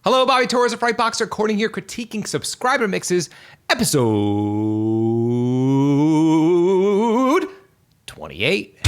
Hello, Bobby Torres of Frightbox recording here, critiquing subscriber mixes, episode 28.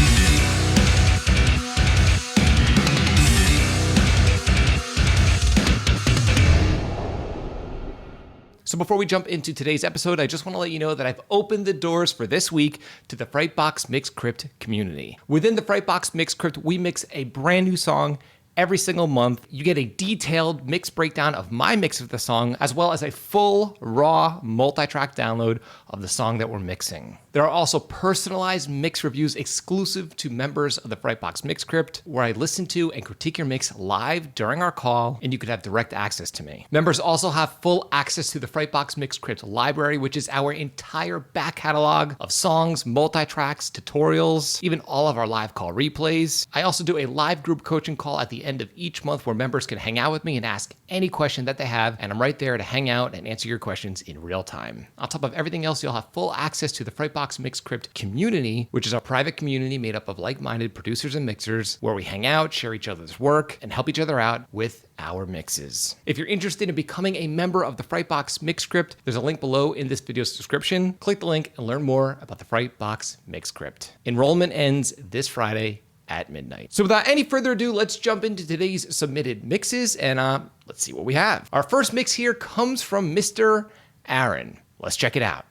So before we jump into today's episode, I just want to let you know that I've opened the doors for this week to the Frightbox Mixcrypt community. Within the Frightbox Mixcrypt, we mix a brand new song every single month. You get a detailed mix breakdown of my mix of the song, as well as a full, raw, multi-track download of the song that we're mixing. There are also personalized mix reviews exclusive to members of the Frightbox Mixcrypt, where I listen to and critique your mix live during our call, and you can have direct access to me. Members also have full access to the Frightbox Mixcrypt library, which is our entire back catalog of songs, multi-tracks, tutorials, even all of our live call replays. I also do a live group coaching call at the end of each month where members can hang out with me and ask any question that they have, and I'm right there to hang out and answer your questions in real time. On top of everything else, you'll have full access to the Frightbox Mixcrypt community, which is our private community made up of like-minded producers and mixers, where we hang out, share each other's work, and help each other out with our mixes. If you're interested in becoming a member of the Frightbox Mixcrypt, there's a link below in this video's description. Click the link and learn more about the Frightbox Mixcrypt. Enrollment ends this Friday at midnight. So without any further ado, let's jump into today's submitted mixes and let's see what we have. Our first mix here comes from Mr. Aaron. Let's check it out.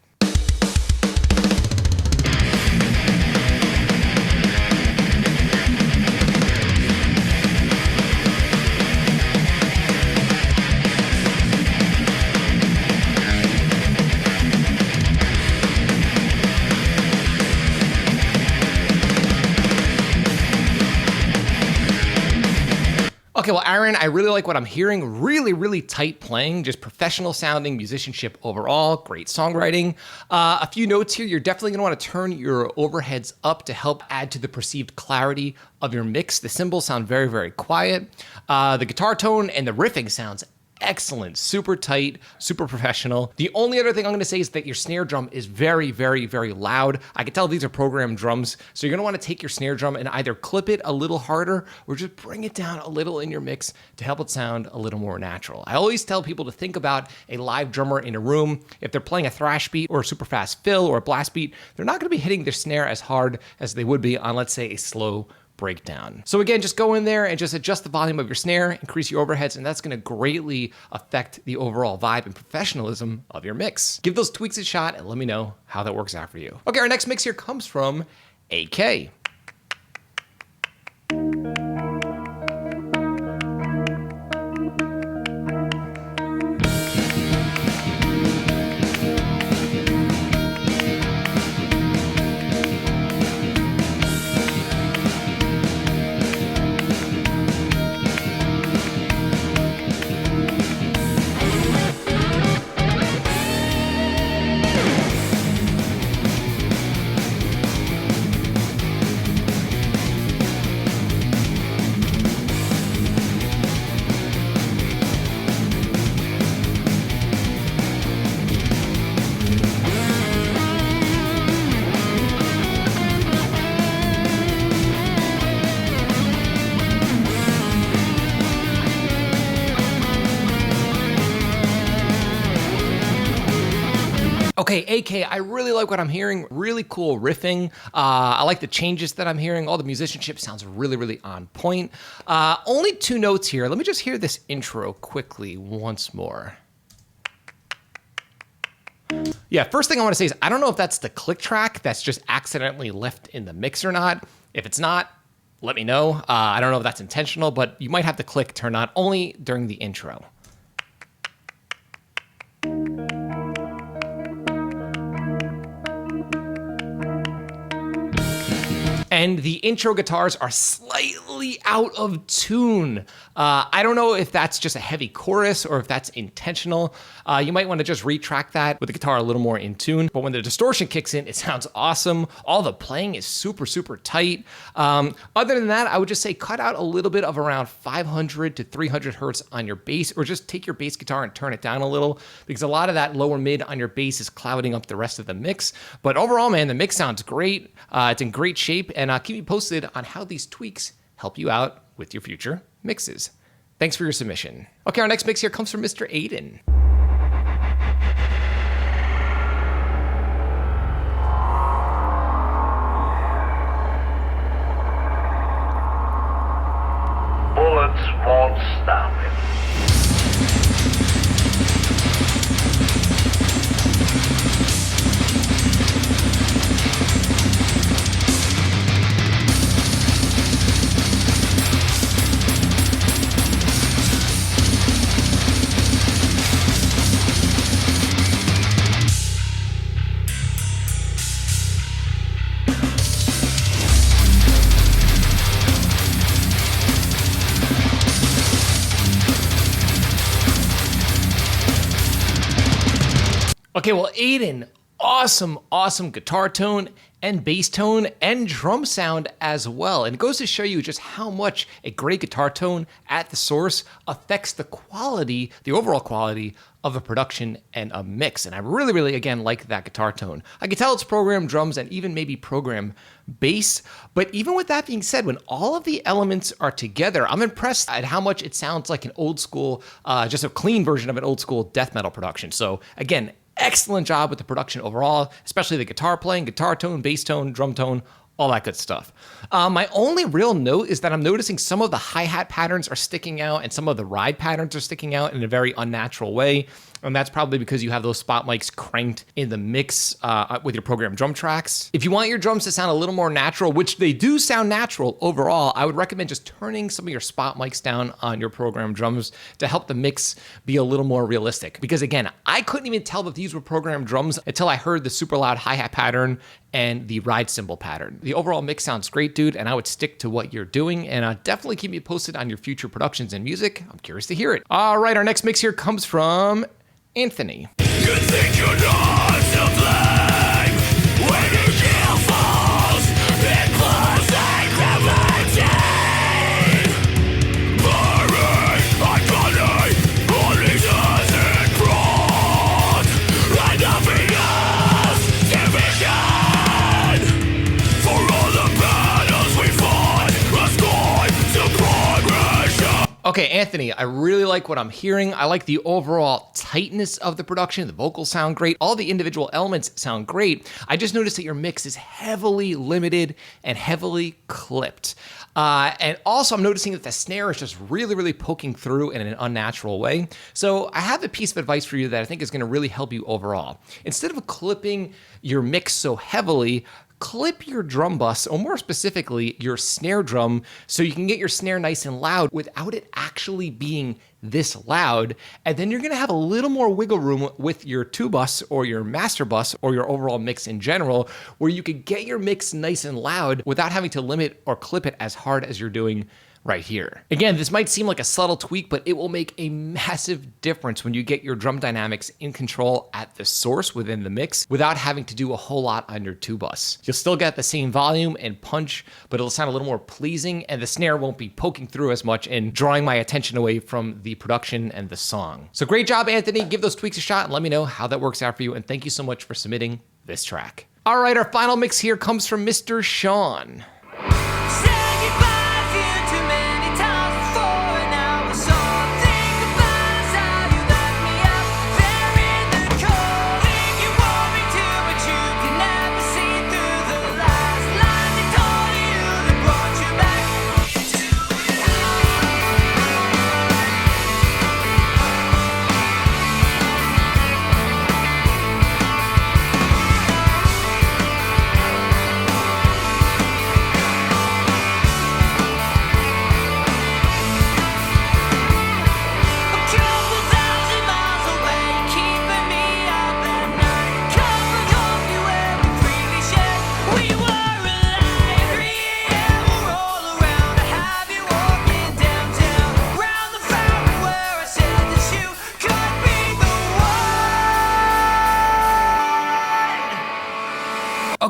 Okay, well, Aaron, I really like what I'm hearing. Really tight playing, just professional sounding musicianship overall, great songwriting. A few notes here. You're definitely gonna wanna turn your overheads up to help add to the perceived clarity of your mix. The cymbals sound very quiet. The guitar tone and the riffing sounds excellent, super tight, super professional. The only other thing I'm gonna say is that your snare drum is very loud. I can tell these are programmed drums, so you're gonna wanna take your snare drum and either clip it a little harder or just bring it down a little in your mix to help it sound a little more natural. I always tell people to think about a live drummer in a room. If they're playing a thrash beat or a super fast fill or a blast beat, they're not gonna be hitting their snare as hard as they would be on, let's say, a slow breakdown. So again, just go in there and just adjust the volume of your snare, increase your overheads, and that's gonna greatly affect the overall vibe and professionalism of your mix. Give those tweaks a shot and let me know how that works out for you. Okay, our next mix here comes from AK. Okay, AK, I really like what I'm hearing. Really cool riffing. I like the changes that I'm hearing. All the musicianship sounds really on point. Only two notes here. Let me just hear this intro quickly once more. Yeah, first thing I want to say is I don't know if that's the click track that's just accidentally left in the mix or not. If it's not, let me know. I don't know if that's intentional, but you might have the click turn on only during the intro. And the intro guitars are slightly out of tune. I don't know if that's just a heavy chorus or if that's intentional. You might want to just retrack that with the guitar a little more in tune. But when the distortion kicks in, it sounds awesome. All the playing is super tight. Other than that, I would just say cut out a little bit of around 500 to 300 hertz on your bass, or just take your bass guitar and turn it down a little, because a lot of that lower mid on your bass is clouding up the rest of the mix. But overall, man, the mix sounds great. It's in great shape, and keep me posted on how these tweaks help you out with your future mixes. Thanks for your submission. Okay, our next mix here comes from Mr. Aiden. Bullets won't stop him. Okay, well, Aiden, awesome guitar tone and bass tone and drum sound as well. And it goes to show you just how much a great guitar tone at the source affects the quality, the overall quality of a production and a mix. And I really, again, like that guitar tone. I can tell it's programmed drums and even maybe program bass. But even with that being said, when all of the elements are together, I'm impressed at how much it sounds like an old school, just a clean version of an old school death metal production. So again, excellent job with the production overall, especially the guitar playing, guitar tone, bass tone, drum tone, all that good stuff. My only real note is that I'm noticing some of the hi-hat patterns are sticking out and some of the ride patterns are sticking out in a very unnatural way. And that's probably because you have those spot mics cranked in the mix with your programmed drum tracks. If you want your drums to sound a little more natural, which they do sound natural overall, I would recommend just turning some of your spot mics down on your programmed drums to help the mix be a little more realistic. Because again, I couldn't even tell that these were programmed drums until I heard the super loud hi-hat pattern and the ride cymbal pattern. The overall mix sounds great, dude, and I would stick to what you're doing, and definitely keep me posted on your future productions and music. I'm curious to hear it. All right, our next mix here comes from Anthony. You think you're not to blame when your kill falls in close gravity. Burning, ungunning, only doesn't fraud, and nothing else division. For all the battles we fought, ascribed to progression. Okay, Anthony, I really like what I'm hearing. I like the overall tightness of the production. The vocals sound great. All the individual elements sound great. I just noticed that your mix is heavily limited and heavily clipped. And also I'm noticing that the snare is just really poking through in an unnatural way. So I have a piece of advice for you that I think is going to really help you overall. Instead of clipping your mix so heavily, clip your drum bus, or more specifically, your snare drum, so you can get your snare nice and loud without it actually being this loud. And then you're gonna have a little more wiggle room with your two bus or your master bus or your overall mix in general, where you could get your mix nice and loud without having to limit or clip it as hard as you're doing right here. Again, this might seem like a subtle tweak, but it will make a massive difference when you get your drum dynamics in control at the source within the mix without having to do a whole lot on your two bus. You'll still get the same volume and punch, but it'll sound a little more pleasing, and the snare won't be poking through as much and drawing my attention away from the production and the song. So great job, Anthony. Give those tweaks a shot and let me know how that works out for you. And thank you so much for submitting this track. All right, our final mix here comes from Mr. Sean.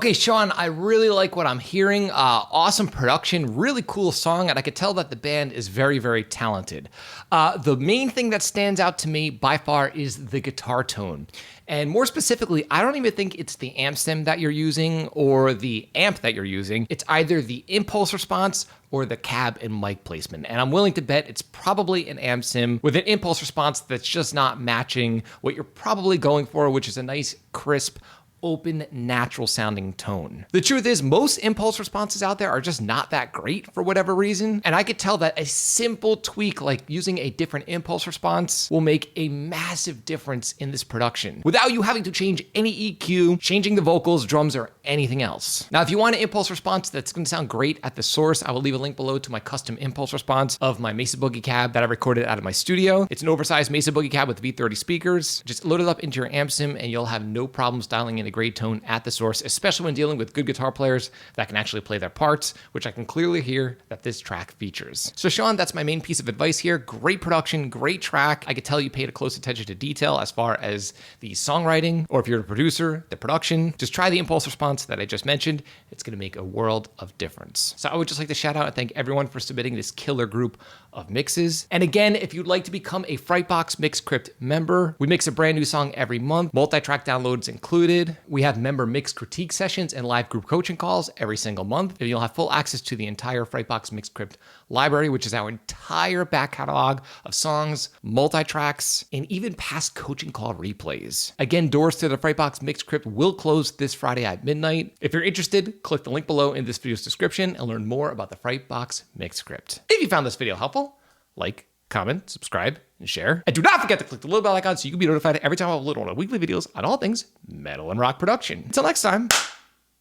Okay, Sean, I really like what I'm hearing. Awesome production, really cool song, and I could tell that the band is very, very talented. The main thing that stands out to me by far is the guitar tone. And more specifically, I don't even think it's the amp stem that you're using or the amp that you're using. It's either the impulse response or the cab and mic placement. And I'm willing to bet it's probably an amp sim with an impulse response that's just not matching what you're probably going for, which is a nice, crisp, open, natural sounding tone. The truth is, most impulse responses out there are just not that great for whatever reason. And I could tell that a simple tweak like using a different impulse response will make a massive difference in this production without you having to change any EQ, changing the vocals, drums, or anything else. Now, if you want an impulse response that's gonna sound great at the source, I will leave a link below to my custom impulse response of my Mesa Boogie cab that I recorded out of my studio. It's an oversized Mesa Boogie cab with V30 speakers. Just load it up into your amp sim and you'll have no problems dialing in a great tone at the source, especially when dealing with good guitar players that can actually play their parts, which I can clearly hear that this track features. So Sean, that's my main piece of advice here. Great production, great track. I could tell you paid a close attention to detail as far as the songwriting, or if you're a producer, the production. Just try the impulse response that I just mentioned. It's gonna make a world of difference. So I would just like to shout out and thank everyone for submitting this killer group of mixes. And again, if you'd like to become a Frightbox Mixcrypt member, we mix a brand new song every month, multi-track downloads included. We have member mix critique sessions and live group coaching calls every single month. And you'll have full access to the entire Frightbox Mixcrypt library, which is our entire back catalog of songs, multi-tracks, and even past coaching call replays. Again, doors to the Frightbox Mixcrypt will close this Friday at midnight. If you're interested, click the link below in this video's description and learn more about the Frightbox Mixcrypt. If you found this video helpful, like, comment, subscribe, and share. And do not forget to click the little bell icon so you can be notified every time I upload one of the weekly videos on all things metal and rock production. Until next time,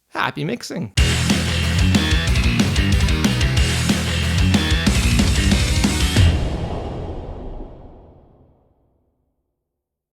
happy mixing.